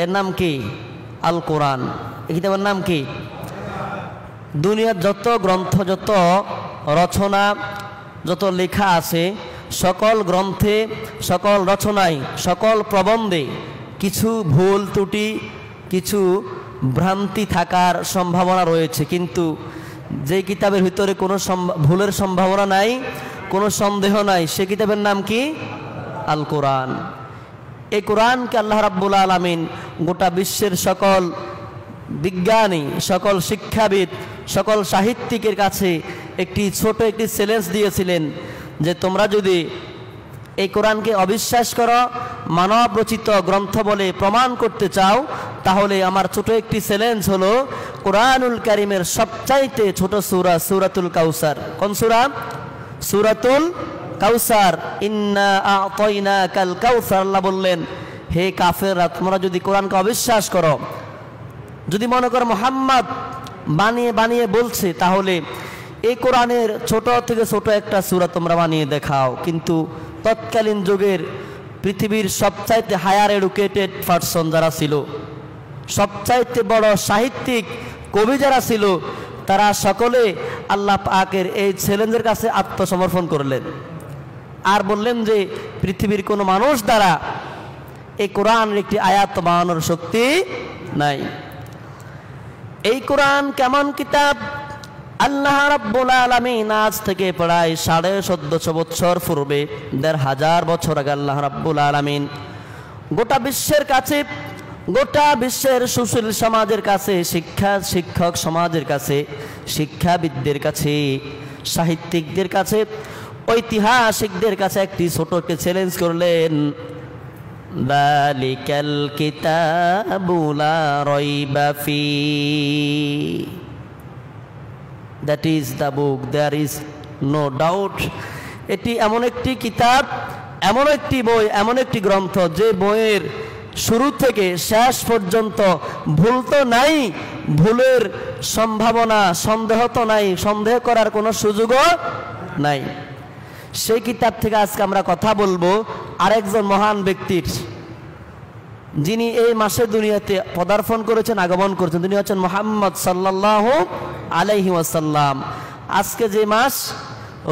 এর নাম কি? আল কোরআন। এই কিতাবের নাম কি? দুনিয়ার যত গ্রন্থ, যত রচনা, যত লেখা আছে, সকল গ্রন্থে, সকল রচনায়, সকল প্রবন্ধে কিছু ভুল ত্রুটি, কিছু ভ্রান্তি থাকার সম্ভাবনা রয়েছে, কিন্তু যে কিতাবের ভিতরে কোনো ভুলের সম্ভাবনা নাই, কোনো সন্দেহ নাই, সে কিতাবের নাম কি? আল কোরআন। এই কোরআনকে আল্লাহ রাব্বুল আলামিন গোটা বিশ্বের সকল বিজ্ঞানী, সকল শিক্ষাবিদ, সকল সাহিত্যিকের কাছে ছোট একটি চ্যালেঞ্জ দিয়েছিলেন যে তোমরা যদি এই কোরআনকে অবিশ্বাস করো, মানব রচিত গ্রন্থ বলে প্রমাণ করতে চাও, তাহলে আমার ছোট একটি চ্যালেঞ্জ হলো কোরআনুল কারীমের সবচাইতে ছোট সূরা সূরাতুল কাউসার। কোন সূরা? সূরাতুল কাউসার। ইন্না আ'তাইনাকাল কাউসার। আল্লাহ বললেন, হে কাফেররা, তোমরা যদি কোরআনকে অবিশ্বাস করো, যদি মনে করো মুহাম্মদ বানিয়ে বানিয়ে বলছে, তাহলে এই কোরআনের ছোট থেকে ছোট একটা সূরা তোমরা বানিয়ে দেখাও। কিন্তু তৎকালীন যুগের পৃথিবীর সবচাইতে হায়ার এডুকেটেড পারসন যারা ছিল, সবচাইতে বড় সাহিত্যিক কবি যারা ছিল, তারা সকলে আল্লাহ পাকের এই চ্যালেঞ্জের কাছে আত্মসমর্পণ করলেন আর বললেন যে পৃথিবীর কোনো মানুষ দ্বারা এই কোরআনের একটি আয়াত বানানোর শক্তি নাই। এই কোরআন কেমন কিতাব? আল্লাহ রাব্বুল আলামিন আজ থেকে প্রায় 1450 বছর পূর্বে, 1500 বছর আগে আল্লাহ রাব্বুল আলামিন গোটা বিশ্বের কাছে, গোটা বিশ্বের সুশীল সমাজের কাছে, শিক্ষক সমাজের কাছে, শিক্ষাবিদদের কাছে, সাহিত্যিকদের কাছে, ঐতিহাসিকদের কাছে একটি ছোট একটি চ্যালেঞ্জ করলেন। যালিকাল কিতাবু লা রাইবা ফি, that is the book, there is no doubt. এটি এমন একটি কিতাব, এমন একটি বই, এমন একটি গ্রন্থ, যে বইয়ের শুরু থেকে শেষ পর্যন্ত ভুল তো নাই, ভুলের সম্ভাবনা, সন্দেহ তো নাই, সন্দেহ করার কোনো সুযোগও নাই। সেই কিতাব থেকে আজকে আমরা কথা বলবো আরেকজন মহান ব্যক্তির, যিনি এই মাসে দুনিয়াতে পদার্পণ করেছেন, আগমন করেছেন। তিনি হচ্ছেন মুহাম্মদ সাল্লাল্লাহু আলাইহি ওয়াসাল্লাম। আজকে যে মাস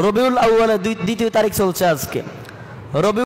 রবিউল আউয়ালের 2 তারিখ চলছে, আজকে রবি